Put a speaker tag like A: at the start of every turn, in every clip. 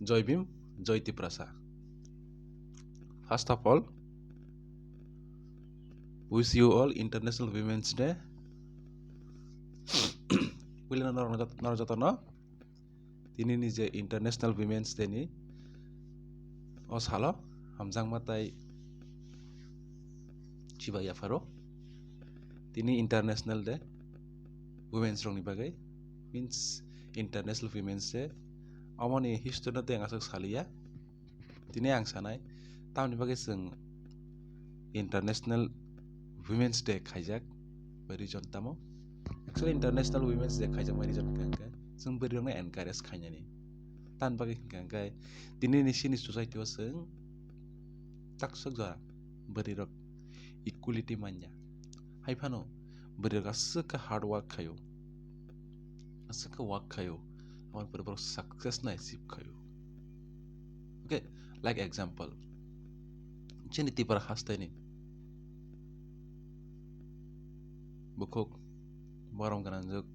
A: Joy Bhim, Joy Tiprasa. First of all, wish you all International Women's Day. William Narjatana, tini nije International Women's Day ni. Os halo, hamjang matai Chiba Yafaro. Tini International Day. Women's Rong ni bagai. Means International Women's Day. Amoni history na teng asak salia. Tini ang sanai. Tahun ni bagai seng International Women's Day kajak. Beri jontamo. Actually International Women's Day kajak beri jontamo. Seng beri orang encourage kanya ni. Tan bagai kangkai. Tini ni sini society was seng. Tak segera beri rok equality manja. Hai pano beri rok asaka hard work kayo. Asaka work kayo. Awan beri success na achieve kayo. Okay, like example. Chini tipara hasta ini. Bukuk borong kananjuk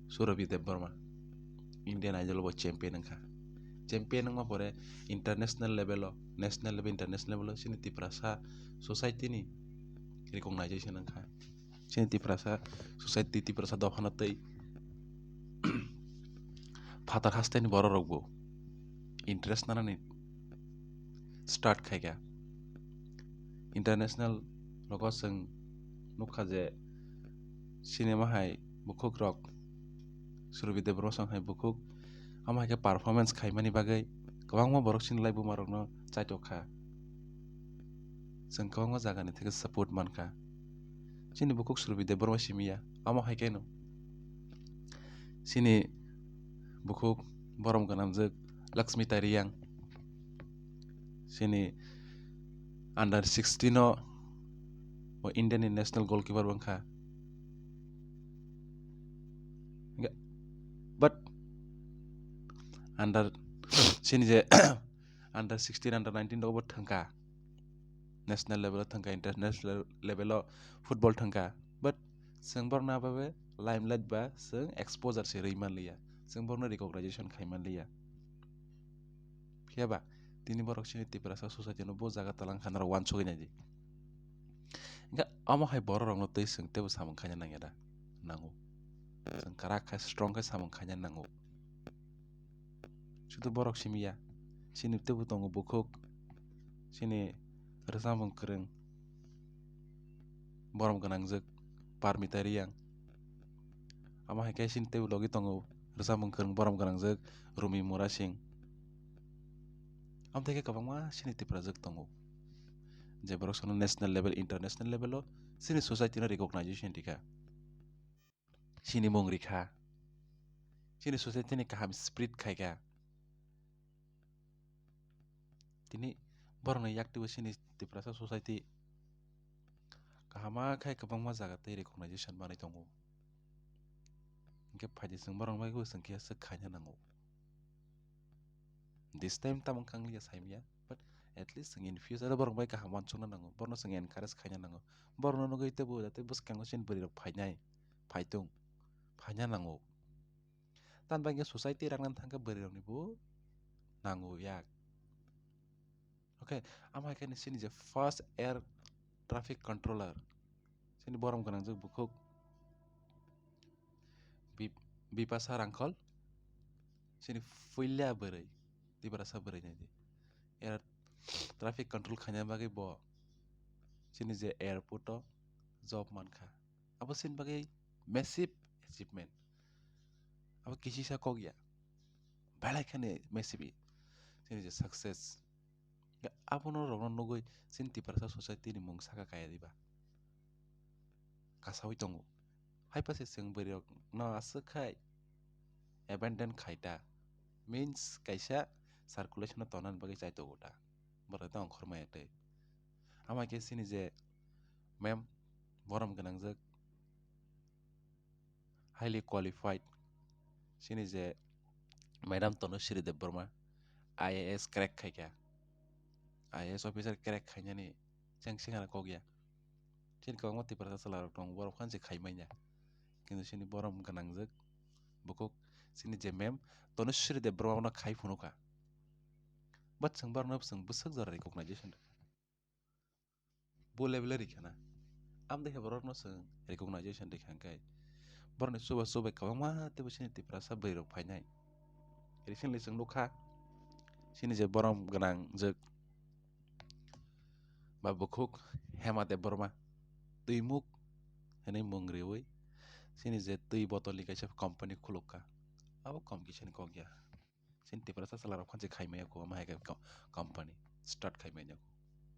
A: Surabhi Debbarma. Indian Idol was champion nangka. Champion nangma pore international level lo, national level, international level lo. Chini tipara sa society ni recognition nangka. Chini tipara sa society tipara sa dohana tay. Father hasta ini boro rogbo. Interest nana ni start kaya. International logo seng nukha je cinema hai bukuk rock Surabhi Debbarma sang hai bukuk ama hai ke performance khai mani bagai kawang ma borok sin lai bu marok no chai tokha seng kawang ma jaga ni theke support manka chini bukuk Surabhi Debbarma simia ama hai ke no sini bukuk borom ganam je Lakshmi Tariyang sini under 16 no Indian national goalkeeper bangka. But under sini je under 16 under 19 do thangka national level thangka international level football thangka but seng bor na babe limelight ba seng exposure se reiman liya seng bor na recognition khaiman liya phiaba tini borok sini tipra sa society no bo jaga talang khanar wan chogin ji ga amo hai bor rong no tei seng tebo samang khanya nangeda nango seng karak khai strong khai samang khanya nango sudah borok simia sini tebu tongo bukuk sini resam kereng borom ganang jek parmitari yang ama hai kai sini tebu logi tongo resam kereng borom ganang jek Rumi Mura Singh am teke kabang ma sini tipra jek tongo je borok sono national level international level lo sini society na recognition tika sini mongri kha sini society ni kaham spirit khaiga tini borong na yak tibu sini tipra sa society kahama khai kabang ma jaga te recognition manai tongo ke phaji seng borong mai go seng kia se khanya nango this time tamang kangli saimia but at least seng in future borong bai kaham wan chona nango borno seng encourage khanya nango borno no goi tebu jate bus kango sin beri rok phainai phaitung phanya nango tan bangge society rangnan thangka beri rok ni bu nango yak okay amai kan sini je first air traffic controller sini borong kanang je bukuk Bipasa Rangkol sini fuilla berai di berasa berai jadi air traffic control khanya bagai bo sini je airport job manka apa sin bagai massive achievement apa kisi sa kogya balai khane massive sini je success ya apa no rong nogoi sin ti berasa society ni mung saka kaya diba kasawi tongo hai pase seng beri no asakai abandon khaita means kaisa circulation tonan bagai chai to gota berata ongkhor mai ate ama ke sini je ma'am borom ganang jak highly qualified sini je madam Tanushree Debbarma IAS crack khaika IAS officer crack khanya ni chang singara kogya sin ko ngoti parasa salar tong borom khan je khaimanya কিন্তু sini borom ganang jak bukuk sini je ma'am Tanushree Debbarma na khai phunuka but sang barno sang busak zara recognition bo level rikana am de borno sang recognition de khankai borno suba kawama te bosini ti prasa beiro phainai recently sang nokha sini je borom ganang je ba bukhuk hema de borma tuimuk hene mongreoi sini je tui botol kaisa company khulukka abo competition ko gya sin ti prasa salar khonje khaimaya ko ma ka company start khaimaya ko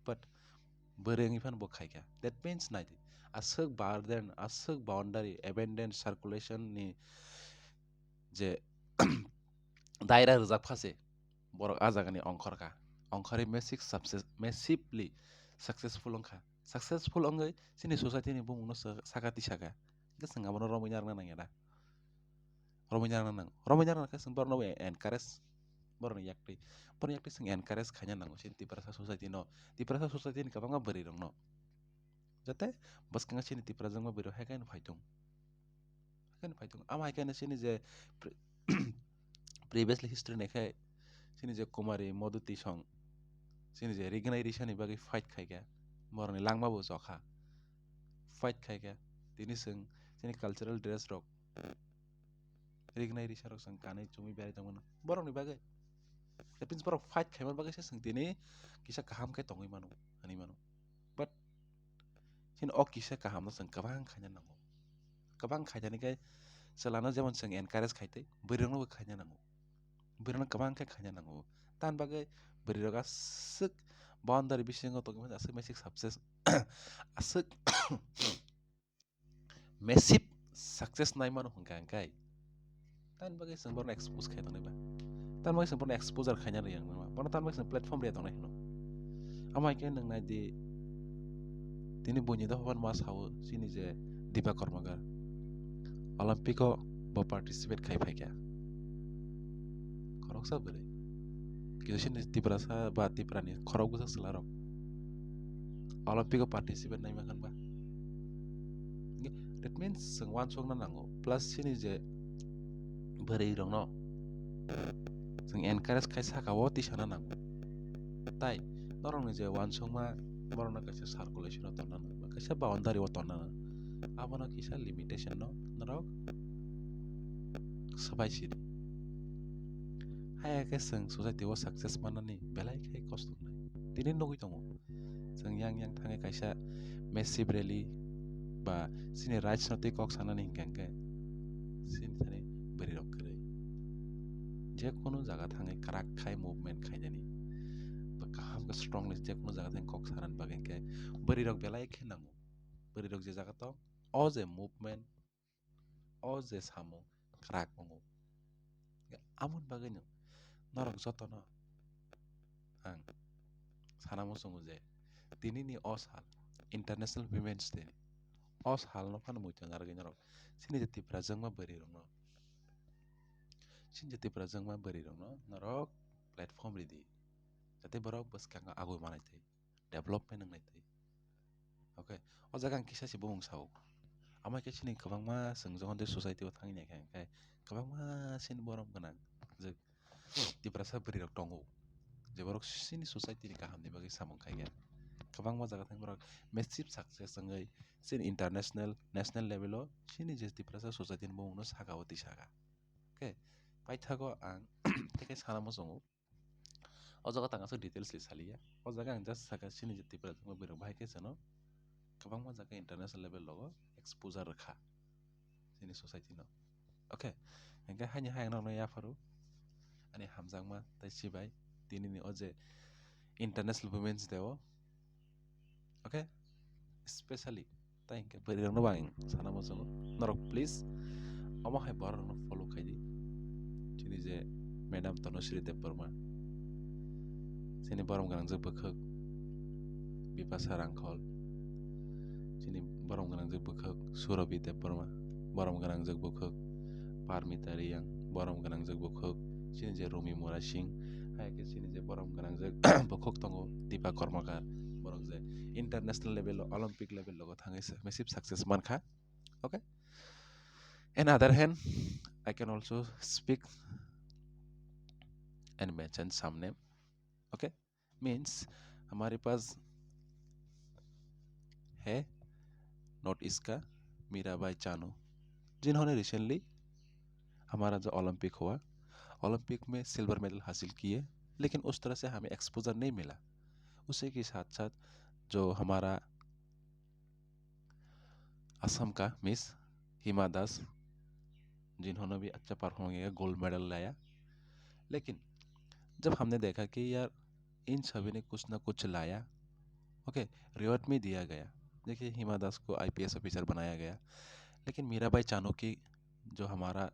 A: but bereng ifan bo khaika that means nai asuk barden asuk boundary abandoned circulation ni je daira rijak phase borok ajagani ongkhorka ongkhari massively successful ongkha successful ongai sini society ni bumungno sakati saka gesang abono romunyar na nangya da romunyar na kasang borno encourage borno yakti sing encourage khanya nango sin ti prasa society no ti prasa society ni kabanga bari rong no jate baskanga sini ti prasa ma biro hakan phaitung ama hakan sini je previously history nekhai sini je kumari moduti song sini je recognition ni bagi fight khaiga borni langma bo jokha fight khaiga tini sing sini cultural dress rok recognition rok sang kanai chumi berai tongmano borok ni bagi that means borok fight khaiman bagi se sing tini kisa kaham kai tongoi mano ani mano but sini ok kisa kaham no sang kabang khanya nango kabang khaijani kai selana jemon sang encourage khaite berang no khanya nango berang kabang kai khanya nango tan bagai beriroga sik boundary bisingo to gimana asik mesik success asik massive success nai mano hungkang kai tan bagai sang borno expose khai tonai ba tan bagai sang borno exposure khanya riyang ma borno tan bagai sang platform riya tonai no amai kai nang nai di tini bunyi da hoban mas hawo sini je dipa kormagar olympico bo participate khai phai kya korok sa bere kido sini tiprasa ba tiprani korok busak selarok olympico participate nai makan ba that means sang wan song na nango plus sini je bere rong no sang encourage khai saka wo ti sana nango tai norong ni je wan song ma borona kaisa circulation o tonna ba kaisa boundary o tonna abona kisa limitation no norok sabai sidi haya ke sang society o success manani belai khai kosto nai tini nogui tongo sang yang thangai kaisa massive rally ba sini rajnotik kok sanani hingkangke sini thani beri rok kare je kono jaga thangai karak khai movement khaijani ba kaham ka strongly je kono jaga thang kok sanan bagengke beri rok belai khe nango beri rok je jaga to o je movement o je samo karak ongo amon bagai no norok joto no ang sanamo songo je tini ni o sal international women's day o sal no fan muitang argi norok sini jati prajangma beri rong no sini jati prajangma beri rong no norok platform ridi jate borok baskanga agoi manai thai development nangnai thai okay o jaga ang kisa si bumung sao amai ke sini kabangma sengjongon de society o thangi naikha kai kabangma sini borom ganang je tiprasa beri rok tongo je borok sini society ni kaham ni bagi samong khai gya kabangma jaga thang borok massive success ngai sini international national level o sini je tiprasa society ni bumung no saka oti saka okay paithago ang tekai sanamo songo o jaga tang asuk details li salia o jaga ang just saka sini je tiprasa mo beri bahai ke sano kabangma jaga international level logo exposure rakha sini society no okay engka hanya hayang no ya faru ani hamjangma tai sibai tini ni oje international women's day o okay especially tai engka beri rong no bang sanamo songo norok please amo hai borok no follow khaidi sini je madam Tanushree Debbarma sini borom ganang je bukhuk Bipasa Rangkhol sini borom ganang je bukhuk Surabhi Debbarma borom ganang je bukhuk Parmita Riyang borom ganang je bukhuk sini je Rumi Mora Singh hai ke sini je borom ganang je bukhuk tongo Deepa Kormakar borok je international level Olympic level logo thangai massive success mankha okay on other hand I can also speak and mention some name okay, means हमारे पास है north east का मीराबाई चानू, जिन्होंने recently हमारा जो Olympic हुआ, Olympic में silver medal हासिल किए, लेकिन उस तरह से हमें एक्सपोजर नहीं मिला। उसी के साथ साथ जो हमारा असम का मिस हिमा दास, जिन्होंने भी अच्छा परफॉर्म किया, गोल्ड मेडल लाया। लेकिन जब हमने देखा कि यार इन सभी ने कुछ ना कुछ लाया, ओके, रिवॉर्ड में दिया गया। देखिए, हिमा दास को आईपीएस ऑफिसर बनाया गया, लेकिन मीराबाई चानू की जो हमारा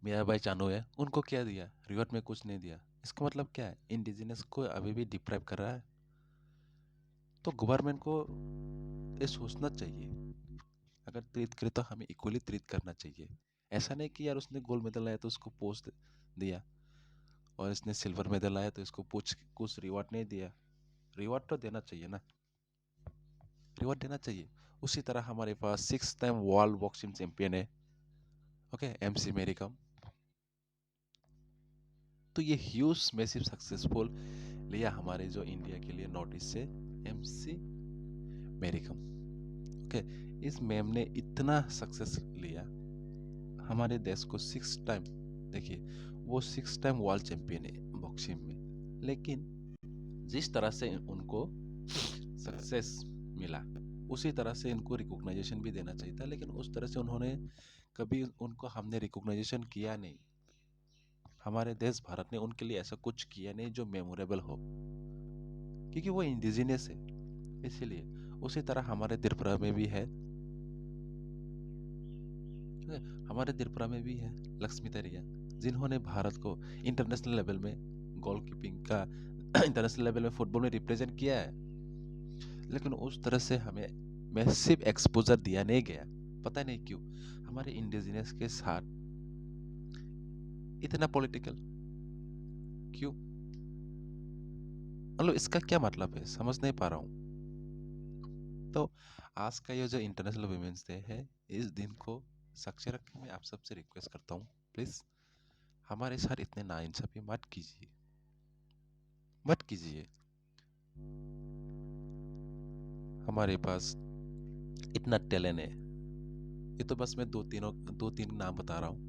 A: मीराबाई चानू है, उनको क्या दिया? रिवॉर्ड में कुछ नहीं दिया। इसका मतलब क्या है? इंडिजिनस को अभी भी डिप्राइव कर रहा है। तो गवर्नमेंट को ये सोचना चाहिए, अगर ट्रीट करे तो हमें इक्वली ट्रीट करना चाहिए। ऐसा नहीं कि यार उसने गोल्ड मेडल लाया तो उसको पोस्ट दिया, और इसने सिल्वर मेडल लाया तो इसको कुछ रिवॉर्ड नहीं दिया। रिवॉर्ड तो देना चाहिए ना, रिवॉर्ड देना चाहिए। उसी तरह हमारे पास 6 टाइम वर्ल्ड बॉक्सिंग चैंपियन है, ओके, एमसी मेरी कॉम। तो ये ह्यूज मैसिव सक्सेसफुल लिया हमारे जो इंडिया के लिए नॉर्थ ईस्ट से एमसी मेरी कॉम। ओके, इस मैम ने इतना सक्सेस लिया हमारे देश को 6 टाइम, देखिए वो 6 टाइम वर्ल्ड चैंपियन है बॉक्सिंग में, लेकिन जिस तरह से उनको सक्सेस मिला उसी तरह से इनको रिकॉग्नाइजेशन भी देना चाहिए था, लेकिन उस तरह से उन्होंने कभी उनको हमने रिकॉग्नाइजेशन किया नहीं। हमारे देश भारत ने उनके लिए ऐसा कुछ किया नहीं जो मेमोरेबल हो, क्योंकि वो इंडिजिनियस है इसीलिए। उसी तरह हमारे त्रिपुरा में भी है, हमारे त्रिपुरा में भी है लक्ष्मी तरिया, जिन्होंने भारत को इंटरनेशनल लेवल में गोल कीपिंग का इंटरनेशनल लेवल में फुटबॉल में रिप्रेजेंट किया है, लेकिन उस तरह से हमें मैसिव एक्सपोजर दिया नहीं गया। पता नहीं क्यों हमारे इंडिजिनियस के साथ इतना पॉलिटिकल क्यों? मतलब इसका क्या मतलब है, समझ नहीं पा रहा हूँ। तो आज का ये जो इंटरनेशनल वुमेन्स डे है, इस दिन को साक्षी रख के मैं आप सबसे रिक्वेस्ट करता हूँ, प्लीज हमारे साथ इतने नाइंसाफी मत कीजिए, मत कीजिए। हमारे पास इतना टैलेंट है, ये तो बस मैं दो तीन नाम बता रहा हूँ।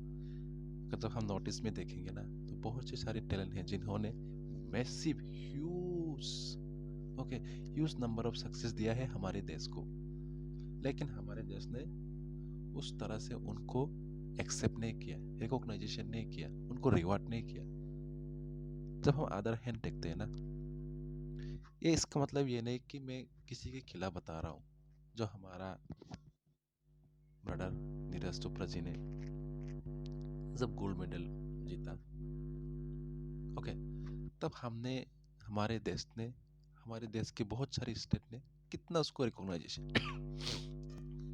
A: अगर जब हम नोटिस में देखेंगे ना, तो बहुत से सारे टैलेंट हैं जिन्होंने massive okay huge number of success दिया है हमारे देश को, लेकिन हमारे देश ने उस तरह से उनको एक्सेप्ट नहीं किया, रिकॉग्नाइजेशन नहीं किया, उनको रिवॉर्ड नहीं किया। जब हम अदर हैंड देखते हैं ना, ये इसका मतलब ये नहीं कि मैं किसी के खिलाफ बता रहा हूँ। जो हमारा ब्रदर नीरज चोपड़ा जी ने जब गोल्ड मेडल जीता, ओके, तब हमने हमारे देश के बहुत सारी स्टेट ने कितना उसको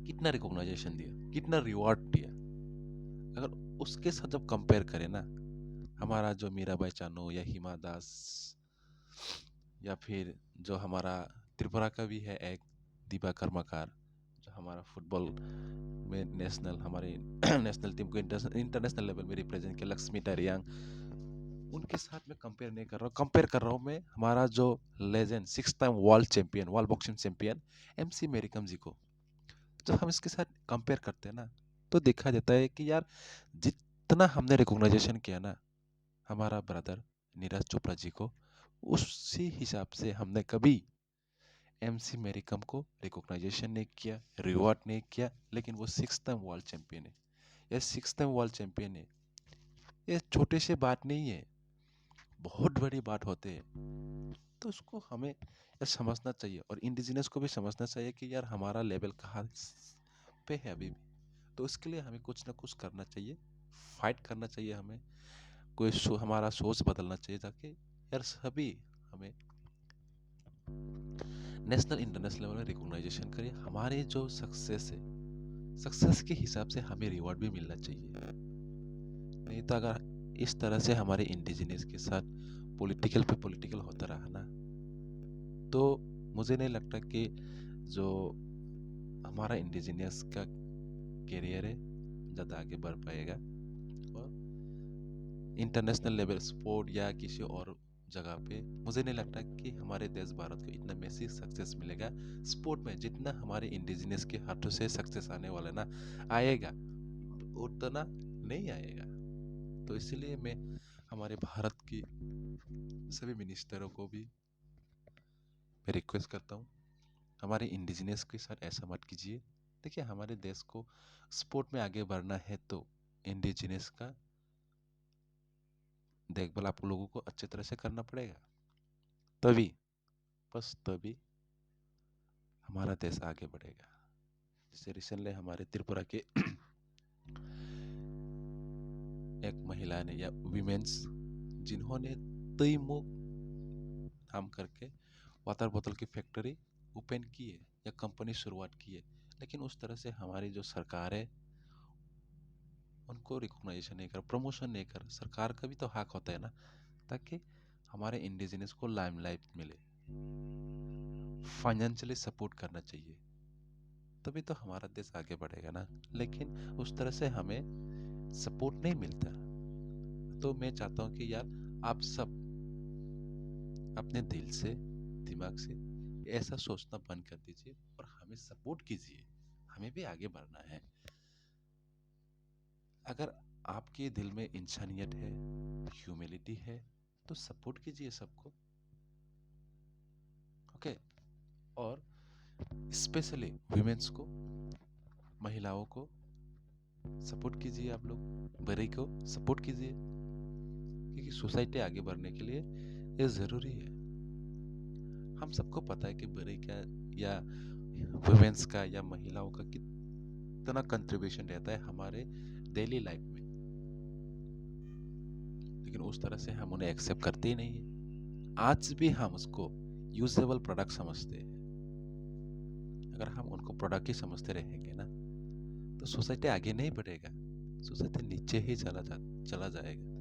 A: कितना रिकॉग्नाइजेशन दिया, कितना रिवॉर्ड दिया। अगर उसके साथ जब कंपेयर करें ना, हमारा जो मीराबाई चानू या हिमा दास, या फिर जो हमारा त्रिपुरा का भी है एक दीपा कर्माकार, जो हमारा फुटबॉल में हमारे नेशनल टीम को इंटरनेशनल लेवल में रिप्रेजेंट किया, लक्ष्मी तरियांग, उनके साथ मैं कंपेयर नहीं कर रहा हूँ। कंपेयर कर रहा हूँ मैं हमारा जो legend 6 time world champion, world boxing champion MC Mary Kom ji को। जब हम इसके साथ कंपेयर करते हैं ना, तो देखा जाता है कि यार जितना हमने रिकॉग्नाइजेशन किया ना हमारा ब्रदर नीरज चोपड़ा जी को, उसी हिसाब से हमने कभी एमसी मेरीकॉम को रिकॉग्नाइजेशन नहीं किया, रिवॉर्ड नहीं किया। लेकिन वो 6 टाइम वर्ल्ड चैंपियन है, ये 6 टाइम वर्ल्ड चैंपियन है, ये छोटे से बात नहीं है, बहुत बड़ी बात होते हैं। तो उसको हमें यार समझना चाहिए, और इंडिजिनस को भी समझना चाहिए कि यार हमारा लेवल कहाँ पे है अभी भी। तो उसके लिए हमें कुछ ना कुछ करना चाहिए, फाइट करना चाहिए, हमें हमारा सोच बदलना चाहिए, ताकि यार सभी हमें नेशनल इंटरनेशनल लेवल में रिकॉग्नाइजेशन करें। हमारे जो सक्सेस है, सक्सेस के हिसाब से हमें रिवॉर्ड भी मिलना चाहिए। नहीं तो अगर इस तरह से हमारे इंडिजिनियस के साथ पॉलिटिकल होता रहा ना, तो मुझे नहीं लगता कि जो हमारा इंडिजिनियस का कैरियर है ज़्यादा आगे बढ़ पाएगा। और इंटरनेशनल लेवल स्पोर्ट या किसी और जगह पे मुझे नहीं लगता कि हमारे देश भारत को इतना मैसिव सक्सेस मिलेगा स्पोर्ट में जितना हमारे इंडिजिनियस के हाथों से सक्सेस आने वाला ना आएगा, उतना नहीं आएगा। तो इसलिए मैं हमारे भारत की सभी मिनिस्टरों को भी मैं रिक्वेस्ट करता हूँ, हमारे इंडिजिनियस के साथ ऐसा मत कीजिए। देखिए, हमारे देश को स्पोर्ट में आगे बढ़ना है तो इंडिजिनियस का देखभाल आप लोगों को अच्छी तरह से करना पड़ेगा, तभी बस तभी हमारा देश आगे बढ़ेगा। जैसे रिसेंटली हमारे त्रिपुरा के एक महिला ने या विमेंस जिन्होंने तैमुक नाम करके वाटर बोतल की फैक्ट्री ओपन की है या कंपनी शुरुआत की है, लेकिन उस तरह से हमारी जो सरकार है उनको रिकॉग्नाइजेशन नहीं कर, प्रमोशन नहीं कर। सरकार का भी तो हक होता है ना, ताकि हमारे इंडिजिनियस को लाइमलाइट मिले, फाइनेंशियली सपोर्ट करना चाहिए, तभी तो हमारा देश आगे बढ़ेगा ना। लेकिन उस तरह से हमें सपोर्ट नहीं मिलता। तो मैं चाहता हूँ कि यार आप सब अपने दिल से, दिमाग से ऐसा सोचना बंद कर दीजिए और हमें सपोर्ट कीजिए, हमें भी आगे बढ़ना है। अगर आपके दिल में इंसानियत है, ह्यूमिलिटी है, तो सपोर्ट कीजिए सबको, ओके। और स्पेशली वुमेन्स को, महिलाओं को सपोर्ट कीजिए, आप लोग बड़े को सपोर्ट कीजिए, क्योंकि सोसाइटी आगे बढ़ने के लिए ये ज़रूरी है। हम सबको पता है कि बड़े का या वुमेन्स का या महिलाओं का कितना कंट्रीब्यूशन रहता है हमारे डेली लाइफ में, लेकिन उस तरह से हम उन्हें एक्सेप्ट करते ही नहीं है। आज भी हम उसको यूजेबल प्रोडक्ट समझते हैं। अगर हम उनको प्रोडक्ट ही समझते रहेंगे ना, तो सोसाइटी आगे नहीं बढ़ेगा, सोसाइटी नीचे ही चला जाएगा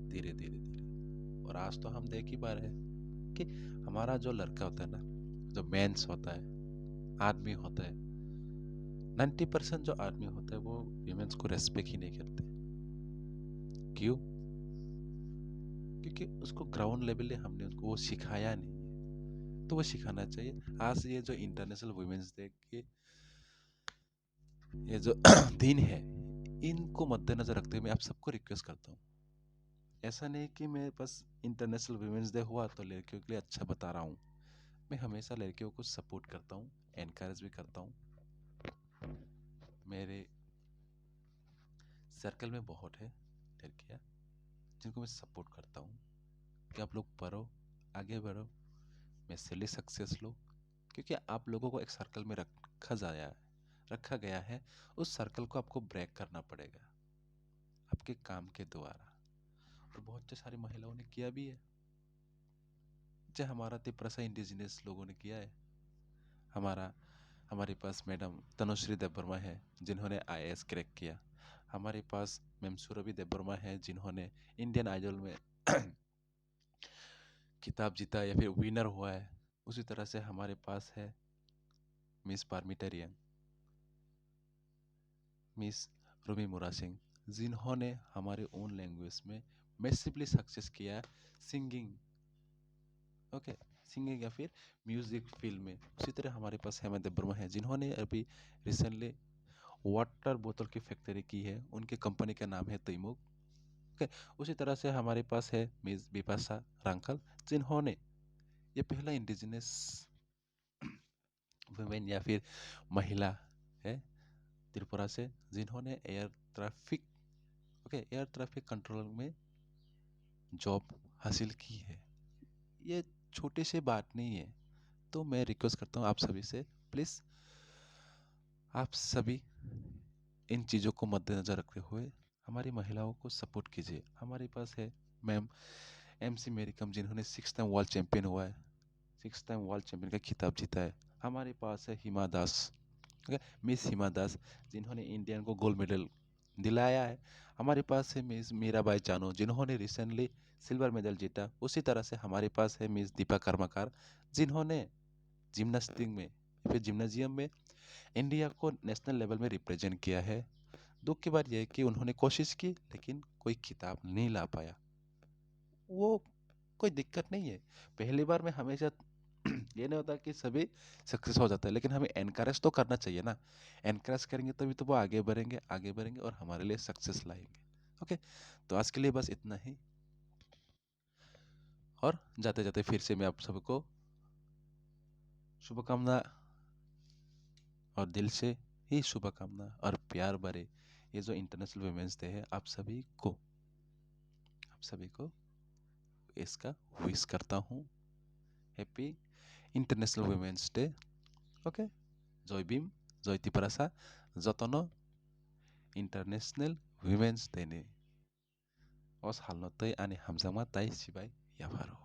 A: धीरे धीरे धीरे। और आज तो हम देख ही पा रहे हैं कि हमारा जो लड़का होता है ना, जो मेंस होता है, आदमी होता है, 90% जो आदमी होता है वो वीमेंस को रेस्पेक्ट ही नहीं करते। क्यों? क्योंकि उसको ग्राउंड लेवल पे हमने उसको वो सिखाया नहीं है, तो वो सिखाना चाहिए। आज ये जो इंटरनेशनल वुमेन्स डे के ये जो दिन है, इनको मद्देनजर रखते हुए मैं आप सबको रिक्वेस्ट करता हूँ, ऐसा नहीं कि मैं बस इंटरनेशनल वुमेन्स डे हुआ तो लड़कियों के लिए अच्छा बता रहा हूँ। मैं हमेशा लड़कियों को सपोर्ट करता हूँ, एनकरेज भी करता हूँ। मेरे सर्कल में बहुत है लड़कियाँ जिनको मैं सपोर्ट करता हूँ कि आप लोग पढ़ो, आगे बढ़ो, मैसेली सक्सेस लो, क्योंकि आप लोगों को एक सर्कल में रखा गया है। उस सर्कल को आपको ब्रेक करना पड़ेगा आपके काम के द्वारा, और बहुत सारी महिलाओं ने किया भी है, जो हमारा तिप्रसा इंडिजिनियस लोगों ने किया है। हमारे पास मैडम तनुश्री देबबर्मा है जिन्होंने IAS क्रैक किया। हमारे पास मैम सुरभि देबबर्मा है जिन्होंने इंडियन आइडल में खिताब जीता या फिर विनर हुआ है। उसी तरह से हमारे पास है मिस पारमिटेरियन, मिस रूमी मुरा सिंह, जिन्होंने हमारे ओन लैंग्वेज में मैसिवली सक्सेस किया है सिंगिंग, ओके, सिंगिंग या फिर म्यूजिक फील्ड में। उसी तरह हमारे पास हेमा देबबर्मा है जिन्होंने अभी रिसेंटली वाटर बोतल की फैक्ट्री की है, उनके कंपनी का नाम है तैमुक, ओके। उसी तरह से हमारे पास है मिस बिपाशा रांकल, जिन्होंने ये पहला इंडिजिनस वुमेन या फिर महिला है त्रिपुरा से जिन्होंने air traffic, okay, air traffic control में जॉब हासिल की है। ये छोटी सी बात नहीं है। तो मैं रिक्वेस्ट करता हूँ आप सभी से, प्लीज़ आप सभी इन चीज़ों को मद्देनज़र रखते हुए हमारी महिलाओं को सपोर्ट कीजिए। हमारे पास है मैम MC मेरी कॉम जिन्होंने 6 टाइम वर्ल्ड चैंपियन हुआ है, 6 टाइम वर्ल्ड चैंपियन का खिताब जीता है। हमारे पास है हिमा दास, ओके, मिस हिमा दास जिन्होंने इंडियन को गोल्ड मेडल दिलाया है। हमारे पास है मिस मीराबाई चानू जिन्होंने रिसेंटली सिल्वर मेडल जीता। उसी तरह से हमारे पास है मिस दीपा कर्मकार जिन्होंने जिम्नास्टिक में, फिर जिम्नाजियम में इंडिया को नेशनल लेवल में रिप्रेजेंट किया है। दुख की बात यह है कि उन्होंने कोशिश की लेकिन कोई खिताब नहीं ला पाया। वो कोई दिक्कत नहीं है। पहली बार में हमेशा ये नहीं होता कि सभी सक्सेस हो जाता है, लेकिन हमें एनकरेज तो करना चाहिए ना। एनकरेज करेंगे तभी तो वो आगे बढ़ेंगे और हमारे लिए सक्सेस लाएंगे। ओके, तो आज के लिए बस इतना ही। और जाते जाते फिर से मैं आप सबको शुभकामना और दिल से ही शुभकामना और प्यार भरे ये जो इंटरनेशनल वुमेन्स डे है, आप सभी को इसका विश करता हूँ। Happy International Women's Day. Okay, जय भीम, जय तिपरासा, जतन इंटरनेशनल वुमेन्स डे ने अस हाल्न तै आने हामजामा ताई सिबाई याफारो।